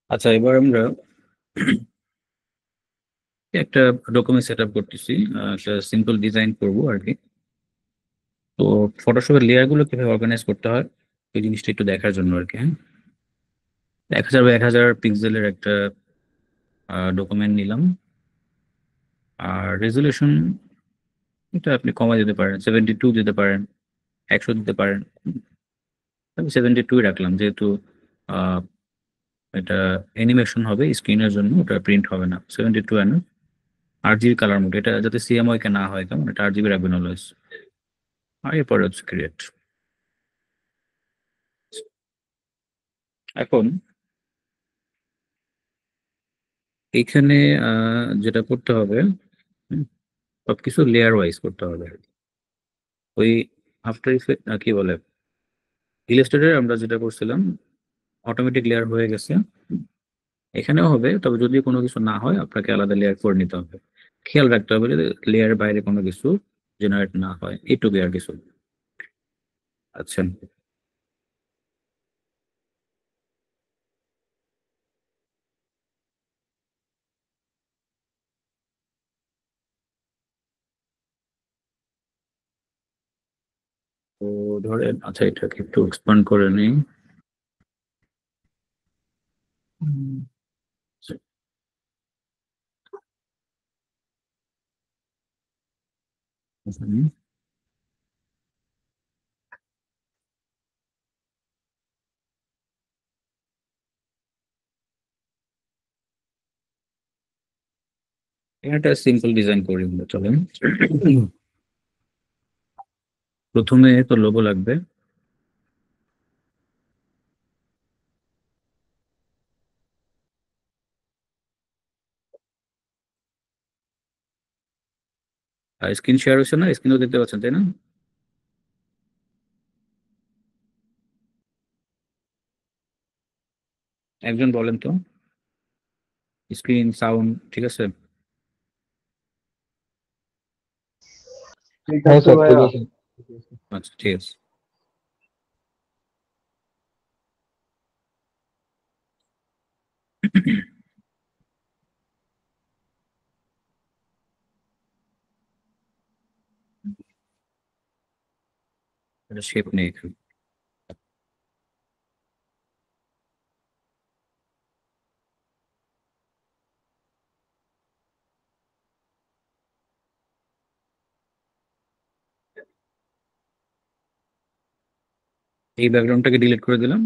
আচ্ছা, এবার আমরা একটা ডকুমেন্ট সেট আপ করতেছি। একটা সিম্পল ডিজাইন করবো আর কি। তো ফটোশপের লেয়ার গুলো কিভাবে অর্গানাইজ করতে হয় এই জিনিসটা একটু দেখার জন্য আর কি। হ্যাঁ, 1000 বাই 1000 পিক্সেলের একটা ডকুমেন্ট নিলাম। আর রেজলিউশন এটা আপনি কমা দিতে পারেন, 72 দিতে পারেন, 100 দিতে পারেন। আমি 72 রাখলাম, যেহেতু আহ, এটা অ্যানিমেশন হবে স্ক্রিনের জন্য, ওটা প্রিন্ট হবে না। 72 এনে RGB কালার মোড, এটা যাতে CMYK না হয়, কেমন, এটা RGB রাখবেন অলওয়েজ। আর এরপরে হচ্ছে ক্রিয়েট। এখন এইখানে যেটা করতে হবে, হুম, সবকিছু লেয়ার ওয়াইজ করতে হবে। ওই আফটার ইফেক্ট কি বলে, ইলাস্ট্রেটরে আমরা যেটা করছিলাম অটোমেটিক লেয়ার হয়ে গেছে। এখানেও হবে, তবে যদি কোনো কিছু না হয় আপনাকে আলাদা লেয়ার করে নিতে হবে। খেয়াল রাখতে হবে যে লেয়ারের বাইরে কোনো কিছু জেনারেট না হয়, এইটুকু আর কিছু। আচ্ছা, তো ধরেন, আচ্ছা এটাকে একটু এক্সপান্ড করে নিই। হুম, হুম। এটা সিম্পল ডিজাইন করি আমরা, চলেন। প্রথমে তো লোগো লাগবে। আর স্ক্রিন শেয়ার হচ্ছে না, স্ক্রিনও দেখতে পাচ্ছেন তাই না? একজন বলেন তো, স্ক্রিন সাউন্ড ঠিক আছে? ঠিক হ্যাঁ আছে স্যার, ঠিক ভাইয়া। আছে। আচ্ছা, ঠিক আছে। এটা শেপ নেই এখানে। এই ব্যাকগ্রাউন্ডটাকে ডিলিট করে দিলাম।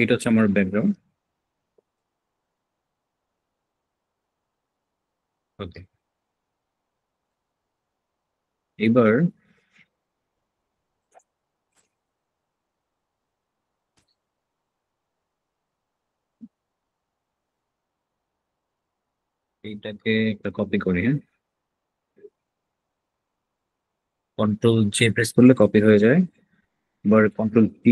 এটা হচ্ছে আমার ব্যাকগ্রাউন্ড। ওকে, এবার এইটাকে একটা কপি করি। হ্যাঁ, কন্ট্রোল J প্রেস করলে কপি হয়ে যায়। এবার কন্ট্রোল P।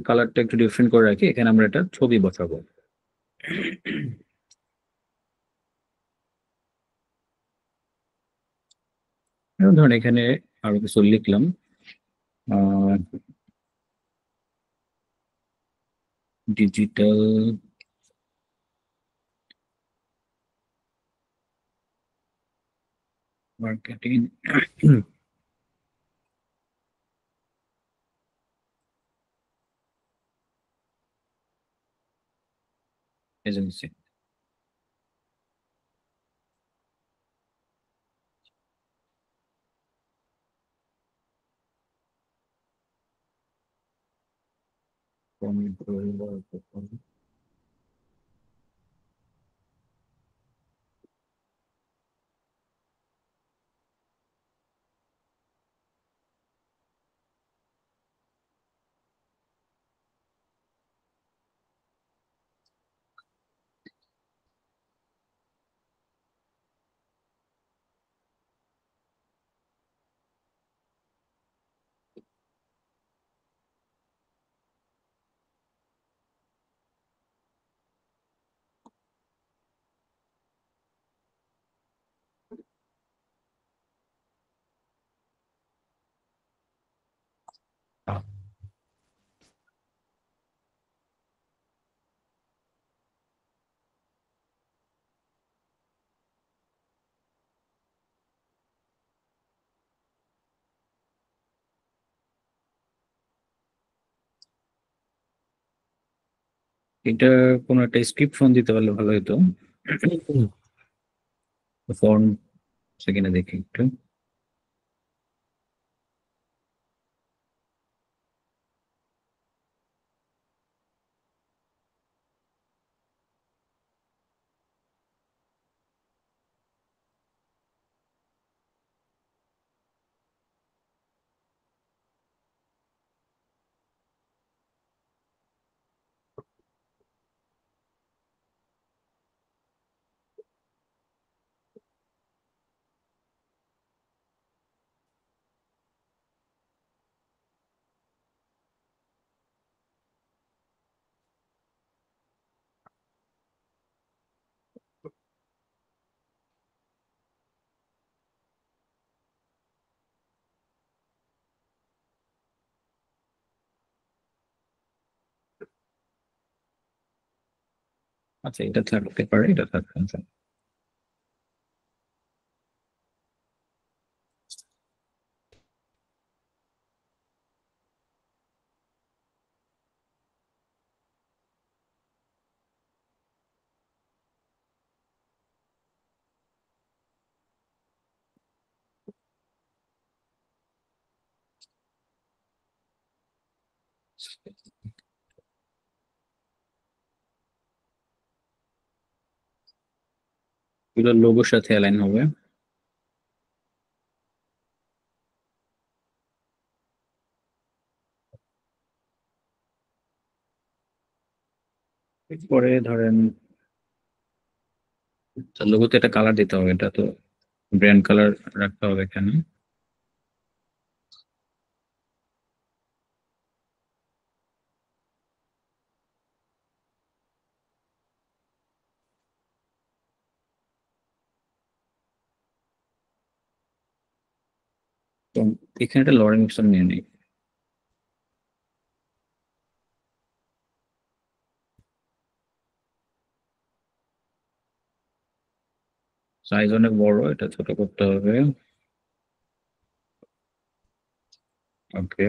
কালারটা একটু ডিফারেন্ট করে রাখি, এখানে আমরা একটা ছবি বসাবো। যেমন ধরুন এখানে আরো কিছু লিখলাম। Digital marketing agency. এটা কোনো একটা স্ক্রিপ্ট দিতে পারলে ভালো হতো। ফোন সেখানে দেখি একটু। আচ্ছা, এটা থাকতে পারে, এটা থাকতে পারে। এগুলো লোগোর সাথে অ্যালাইন হবে। পরে ধরেন লোগোতে একটা কালার দিতে হবে, এটা তো ব্র্যান্ড কালার রাখতে হবে এখানে। তো এখানে একটা লরেন্সন নিয়ে নিই। সাইজ অনেক বড়, এটা ছোট করতে হবে। ওকে।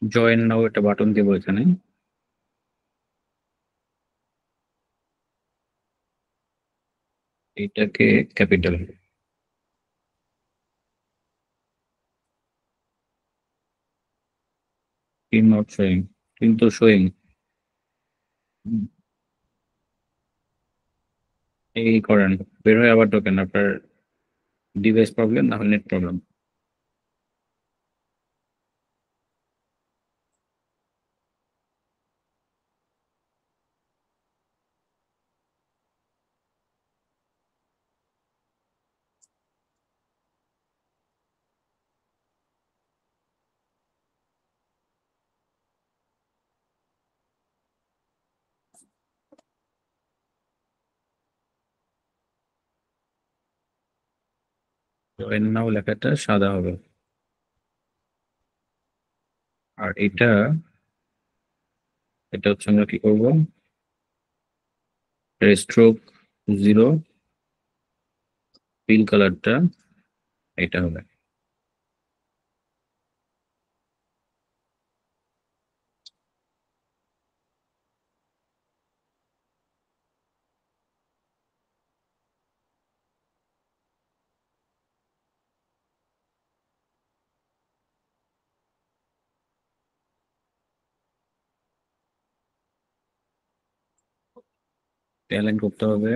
জয়েন নাও একটা বাটন দিব এখানে। এটাকে ক্যাপিটাল। স্ক্রিন নট শোয়িং, কিন্তু শোয়িং। এই করেন, বের হয়ে আবার ঢোকেন, আপনার ডিভাইস প্রবলেম না হলে নেট প্রবলেম। তো এর নাও লেখাটা সাদা হবে। আর এটা হচ্ছে আমরা কি করবো, স্ট্রোক 0, পিঙ্ক কালারটা এটা হবে। অ্যালাইন করতে হবে।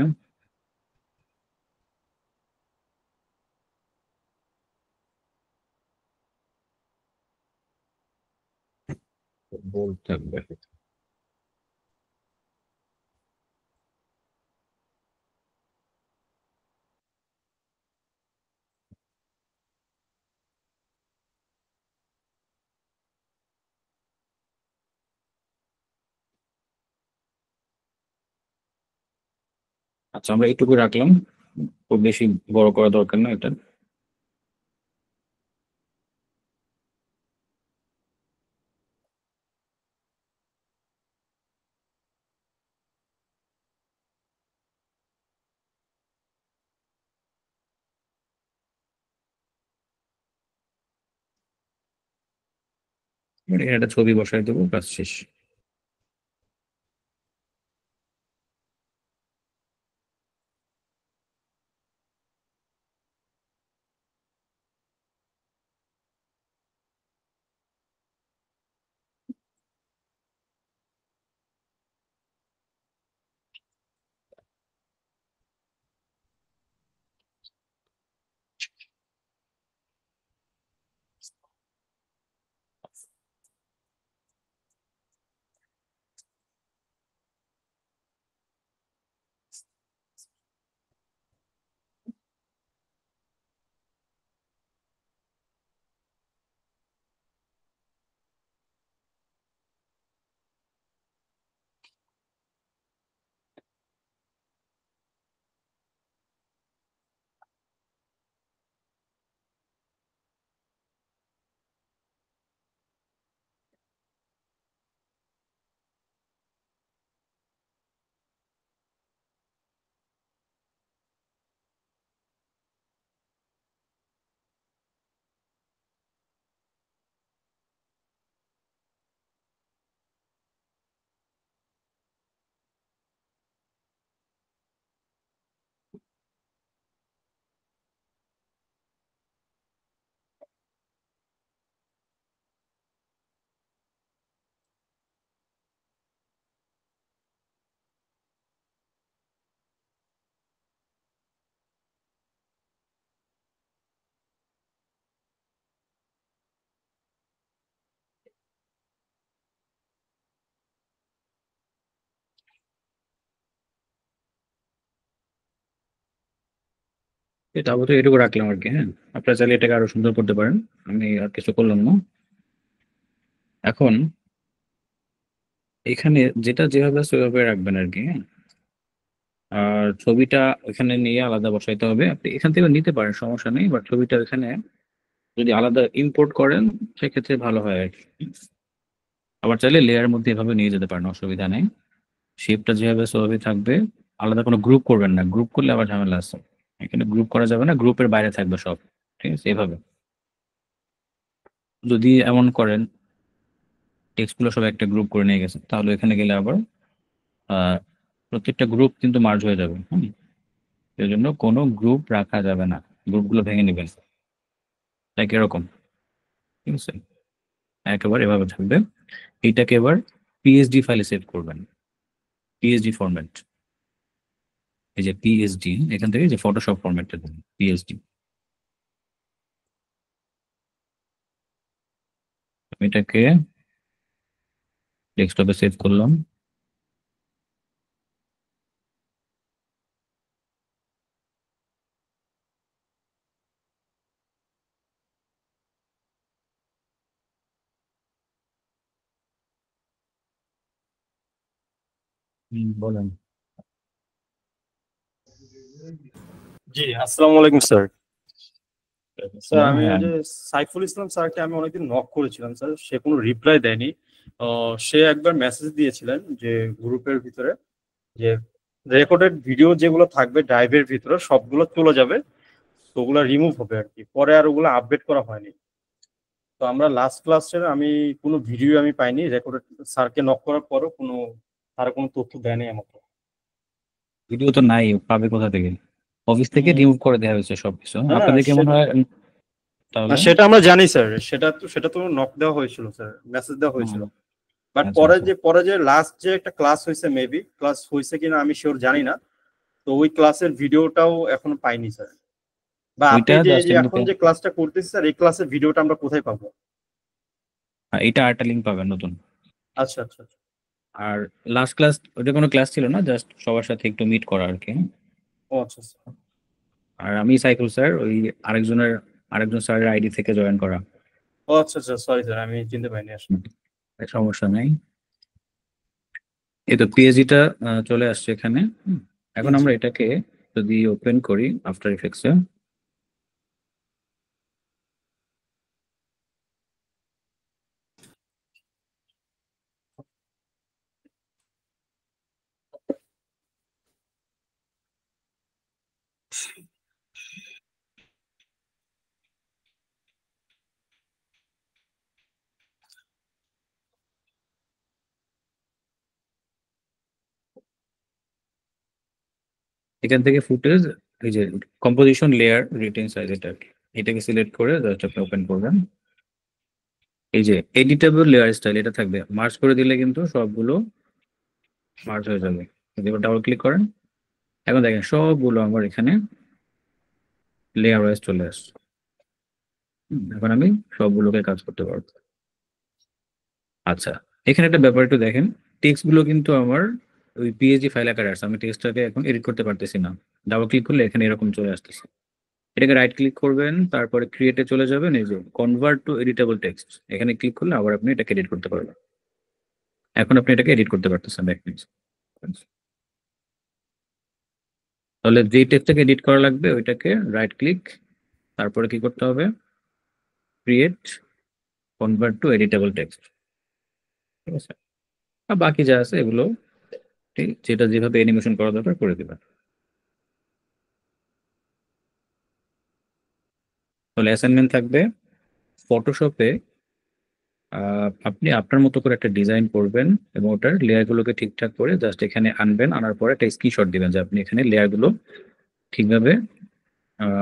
বোল্ড থাকবে। আচ্ছা, আমরা এইটুকু রাখলাম, খুব বেশি বড় করা দরকার না এটা। এবার এখানে একটা ছবি বসাই দেবো, কাজ শেষ। এটা আপাতত এটুকু রাখলাম আর কি। হ্যাঁ, আপনারা চাইলে এটাকে আরো সুন্দর করতে পারেন, আমি আর কিছু করলাম না। এখন এখানে যেটা যেভাবে আছে ওইভাবে রাখবেন আর কি। হ্যাঁ, আর ছবিটা এখানে নিয়ে আলাদা বসাইতে হবে। আপনি এখান থেকে নিতে পারেন, সমস্যা নেই, বাট ছবিটা এখানে যদি আলাদা ইম্পোর্ট করেন সেক্ষেত্রে ভালো হয় আর কি। আবার চাইলে লেয়ার মধ্যে এভাবে নিয়ে যেতে পারেন, অসুবিধা নেই। শেপটা যেভাবে সেভাবে থাকবে। আলাদা কোনো গ্রুপ করবেন না, গ্রুপ করলে আবার ঝামেলা আছে। এখানে গ্রুপ করা যাবে না, গ্রুপের বাইরে থাকবে সব। ঠিক আছে, এভাবে যদি এমন করেন টেক্সট গুলো সব একটা গ্রুপ করে নিয়ে গেছেন, তাহলে এখানে গেলে আবার আহ প্রত্যেকটা গ্রুপ কিন্তু মার্জ হয়ে যাবে। হুম, এই জন্য কোনো গ্রুপ রাখা যাবে না, গ্রুপগুলো ভেঙে নেবেন। তাই এরকম, ঠিক আছে, একেবারে এভাবে থাকবে। এইটাকে এবার পিএসডি ফাইলে সেভ করবেন, পিএসডি ফরম্যাট। এই যে পিএসডি, এখান থেকে যে ফটোশপ ফরম্যাটটা দেবেন পিএসডি। আমি এটাকে ডেস্কটপে সেভ করলাম। বলেন। জি, আসসালামু আলাইকুম স্যার। স্যার আমি ওই হ্যাঁ, যে সাইফুল ইসলাম স্যারকে আমি অনেকদিন নক করেছিলাম স্যার, সে কোনো রিপ্লাই দেয়নি। সে একবার মেসেজ দিয়েছিলেন যে গ্রুপের ভিতরে যে রেকর্ডেড ভিডিও যেগুলো থাকবে ড্রাইভের ভিতরে সবগুলো চলে যাবে, তো ওগুলো রিমুভ হবে আর কি, পরে আর ওগুলো আপডেট করা হয়নি। তো আমরা লাস্ট ক্লাসের আমি কোনো ভিডিও আমি পাইনি রেকর্ডেড, স্যারকে নক করার পরও কোনো তার কোনো তথ্য দেয়নি আমাকে। ভিডিও তো নাই, পাবে কোথা থেকে? অফিস থেকে উম, রিমুভ করে দেওয়া হয়েছে সবকিছু না না আপনাদের কি মনে সেটা, হয় না তাহলে? সেটা আমরা জানি স্যার, সেটা তো নক দেওয়া হয়েছিল স্যার, মেসেজ দেওয়া হয়েছিল। হুম, বাট আচ্ছা পরে আচ্ছা। যে লাস্ট যে একটা ক্লাস হয়েছে, মেবি ক্লাস হয়েছে কিনা আমি শিওর জানি না। তো ওই ক্লাসের ভিডিওটাও এখনো পাইনি স্যার। বা আপনি ওইটা যে এই জাস্ট যে এখন এমনিতে, যে ক্লাসটা করতেছি স্যার, এই ক্লাসের ভিডিওটা আমরা কোথায় পাবো? এটা আরেকটা লিঙ্ক পাবেন নতুন। আচ্ছা আচ্ছা আচ্ছা। আর লাস্ট ক্লাস ওটা কোনো ক্লাস ছিল না, জাস্ট সবার সাথে একটু মিট করা আর কি। ও আচ্ছা আচ্ছা। আর আমি সাইফুল স্যার, ওই আরেকজন স্যারের আইডি থেকে জয়েন করা। ও আচ্ছা আচ্ছা, সরি স্যার আমি চিনতে পারিনি আসলে। হুম, সমস্যা নাই। এই তো পিএইচডিটা চলে আসছে এখানে। এখন জি। আমরা এটাকে যদি ওপেন করি আফটার ইফেক্টসে, এখান থেকে ফুটেজ, এই যে কম্পোজিশন লেয়ার রিটেন সাইজ, এটা আর কি। এটাকে সিলেক্ট করে জাস্ট আপনি ওপেন করবেন। এই যে এডিটেবল লেয়ার স্টাইল এটা থাকবে, মার্জ করে দিলে কিন্তু সবগুলো মার্জ হয়ে যাবে। যদি এবার ডাবল ক্লিক করেন, এখন দেখেন সবগুলো আমার এখানে লেয়ার ওয়াইজ চলে আসছে। এখন আমি সবগুলোকে কাজ করতে পারবো। আচ্ছা, এখানে একটা ব্যাপার একটু দেখেন, টেক্সট গুলো কিন্তু আমার ওই পিএইচডি ফাইল আকারে আছে, আমি টেক্সটটাকে এখন এডিট করতে পারতেছি না। ডাবল ক্লিক করলে এখানে এরকম চলে আসতেছে। এটাকে রাইট ক্লিক করবেন, তারপরে ক্রিয়েটে চলে যাবেন, এই যে কনভার্ট টু এডিটেবল টেক্সট, এখানে ক্লিক করলে আবার আপনি এটাকে এডিট করতে পারবেন। এখন আপনি এটাকে এডিট করতে পারতেছেন দেখেন। তাহলে যেই টেক্সটটাকে এডিট করা লাগবে ওইটাকে রাইট ক্লিক, তারপরে কি করতে হবে, create, convert to editable text. ঠিক আছে, আর বাকি যা আছে এগুলো ঠিক যেটা যেভাবে অ্যানিমেশন করা দরকার করে দিবেন। তাহলে অ্যাসাইনমেন্ট থাকবে ফটোশপে আপনি আপনার মতো করে একটা ডিজাইন করবেন এবং ওটার লেয়ার গুলোকে ঠিকঠাক করে জাস্ট এখানে আনবেন, আনার পরে একটা স্ক্রিনশট দিবেন যে আপনি এখানে লেয়ার গুলো ঠিকভাবে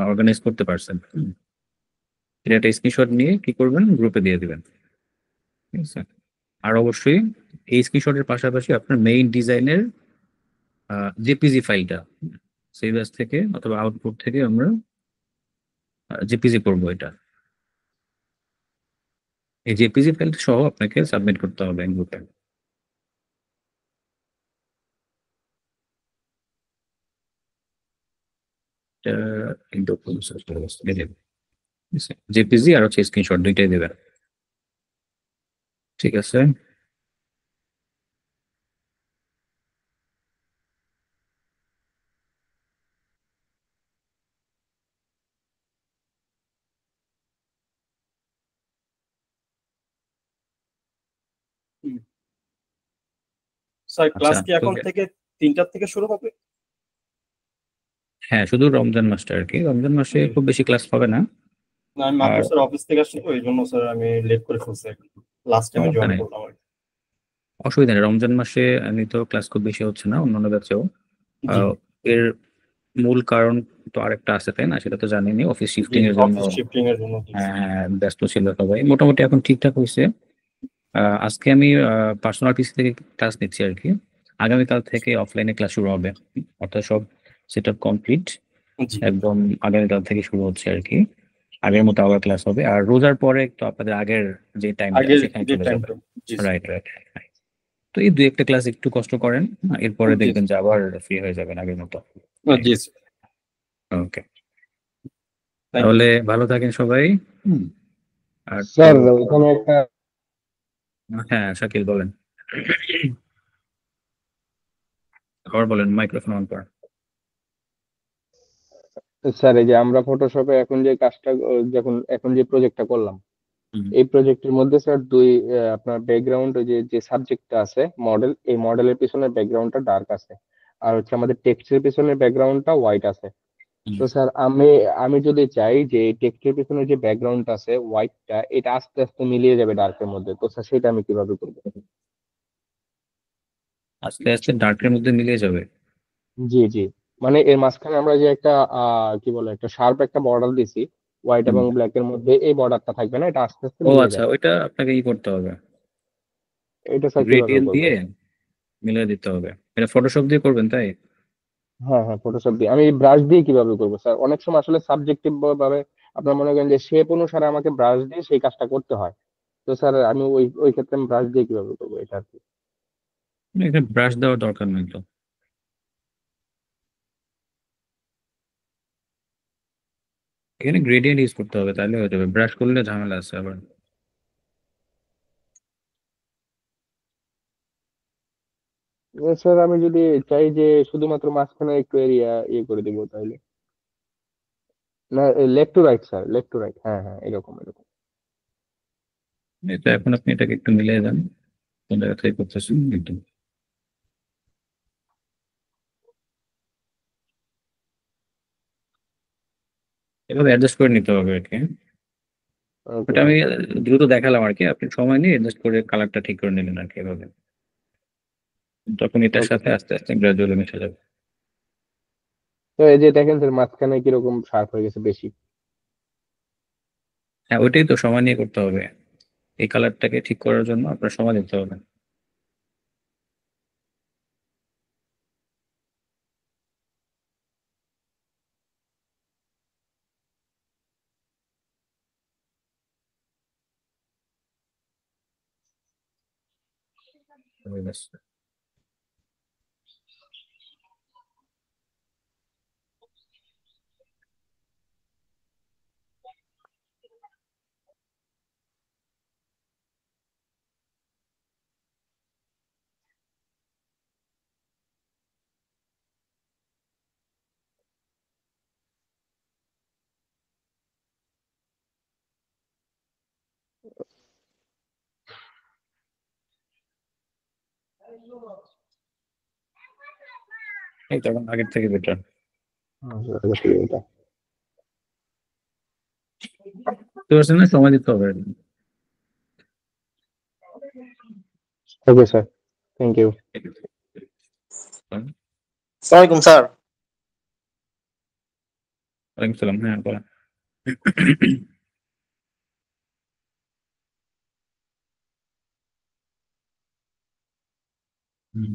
অর্গানাইজ করতে পারছেন। এটা একটা স্ক্রিনশট নিয়ে কি করবেন, গ্রুপে দিয়ে দিবেন। ঠিক আছে, আর অবশ্যই এই স্ক্রিনশটের পাশাপাশি আপনার মেইন ডিজাইনের জেপিজি ফাইলটা সেভ অ্যাজ থেকে অথবা আউটপুট থেকে আমরা জেপিজি করবো এটা। এই জেপিজি ফাইলটা সহ আপনাকে সাবমিট করতে হবে গ্রুপে। জেপিজি আর হচ্ছে স্ক্রিনশট দুইটাই দেবেন। ঠিক আছে, স্যার আচ্ছা। ক্লাস কি তো এখন থেকে 3টার থেকে শুরু হবে? হ্যাঁ, শুধু রমজান মাসটা আর কি, রমজান মাসে জি। খুব বেশি ক্লাস হবে না। না আমি মাত্র আর স্যার অফিস থেকে আসছি তো এই জন্য স্যার আমি লেট করে ফেলছি, লাস্ট টাইমে সমস্যা জয়েন নেই, করলাম আর কি। অসুবিধা নেই। রমজান মাসে আমি তো ক্লাস খুব বেশি হচ্ছে না, অন্যান্য ব্যাচেও। জি। এর মূল কারণ তো আরেকটা আছে তাই না, সেটা তো জানেনই, অফিস জি শিফটিং জি, এর জন্য। অফিস শিফটিং এর জন্য জি। ব্যস্ত ছিল সবাই, মোটামুটি এখন ঠিকঠাক হয়েছে। আজকে আমি পার্সোনাল পিসি থেকে ক্লাস নিচ্ছি আর কি। আগামীকাল থেকে অফলাইনে ক্লাস শুরু হবে, অর্থাৎ সব সেট আপ কমপ্লিট, জি। একদম আগামীকাল থেকে শুরু হচ্ছে আর কি। আগের মতো আবার ক্লাস হবে, আর রোজার পরে তো আপনাদের আগের যে টাইমটা আগের সেখানে যে চলে যাবে। টাইমটা। জি স্যার। Right right. তো এই দুই একটা ক্লাস একটু কষ্ট করেন, এরপরে জি দেখবেন যে আবার ফ্রি হয়ে যাবেন আগের মতো। জি স্যার। Okay, thank you. তাহলে ভালো থাকেন সবাই। হুম, আর তো স্যার ওখানে একটা হ্যাঁ, শাকিল বলেন। আবার বলেন, মাইক্রোফোন অন কর। স্যার এই যে আমরা ফটোশপে এখন যে কাজটা যখন এখন যে প্রজেক্টটা করলাম, হুম, এই প্রজেক্টের মধ্যে স্যার দুই আপনার ব্যাকগ্রাউন্ড যে যে সাবজেক্টটা আছে মডেল, এই মডেলের পিছনে ব্যাকগ্রাউন্ডটা ডার্ক আছে, আর হচ্ছে আমাদের টেক্সটের পিছনে ব্যাকগ্রাউন্ডটা হোয়াইট আছে। হুম। তো স্যার আমি আমি যদি চাই যে এই টেক্সটের পিছনে যে ব্যাকগ্রাউন্ডটা আছে হোয়াইটটা, এটা আস্তে আস্তে মিলিয়ে যাবে ডার্কের মধ্যে, তো স্যার সেটা আমি কিভাবে করবো? আস্তে আস্তে ডার্কের মধ্যে মিলিয়ে যাবে। জি জি, মানে এর মাঝখানে আমরা যে একটা কি বলে একটা শার্প একটা বর্ডার দিছি হোয়াইট হুম। এবং ব্ল্যাক এর মধ্যে, এই বর্ডারটা থাকবে না, এটা আস্তে আস্তে ও মিলিয়ে আচ্ছা, যাবে। ওইটা আপনাকে করতে হবে, এটা স্যার কিভাবে গ্রেডিয়েন্ট করবো? দিয়ে মিলিয়ে দিতে হবে। এটা ফটোশপ দিয়ে করবেন তাই? হ্যাঁ হ্যাঁ, ফটোশপ দিয়ে। আমি ব্রাশ দিয়ে কিভাবে করবো স্যার? অনেক সময় আসলে সাবজেক্টিভ ভাবে আপনার মনে করেন যে শেপ অনুসারে আমাকে ব্রাশ দিয়ে সেই কাজটা করতে হয়। তো স্যার আমি ওই ওই ক্ষেত্রে আমি ব্রাশ দিয়ে কিভাবে করবো এটা আর কি? এখানে ব্রাশ দেওয়ার দরকার নেই তো, এখানে গ্রেডিয়েন্ট ইউজ করতে হবে, তাহলে হয়ে যাবে। ব্রাশ করলে ঝামেলা আছে আবার। স্যার আমি যদি চাই যে শুধুমাত্র মাঝখানে একটু এরিয়া ইয়ে করে দিব তাহলে? না, left to right sir, left to right, হ্যাঁ হ্যাঁ, এরকম এরকম। এই তো এখন আপনি এটাকে একটু মিলিয়ে দেন, কোন জায়গা থেকে করতেছেন একটু। এভাবে অ্যাডজাস্ট করে নিতে হবে আর কি। ওকে ওটা আমি ওকে। দ্রুত দেখালাম আর কি, আপনি সময় নিয়ে অ্যাডজাস্ট করে কালারটা ঠিক করে নিলেন আর কি এভাবে। তখন এটার ওকে সাথে স্যার। আস্তে আস্তে গ্রাজুয়ালি মিশে যাবে। তো এই যে দেখেন স্যার মাঝখানে কিরকম শার্প হয়ে গেছে বেশি। হ্যাঁ, ওইটাই তো সময় নিয়ে করতে হবে। এই কালারটাকে ঠিক করার জন্য আপনার সময় দিতে হবে। ব্যাস। এই তখন আগের থেকে বেটার। এটা। বুঝতে পারছেন না, সময় দিতে হবে। Okay sir, thank you. আসসালামাইকুম স্যার। ওয়ালাইকুম সালাম, হ্যাঁ বলেন।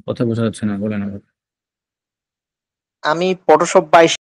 কথা বোঝা যাচ্ছে না, বলেন আবার। আমি ফটোশপ 22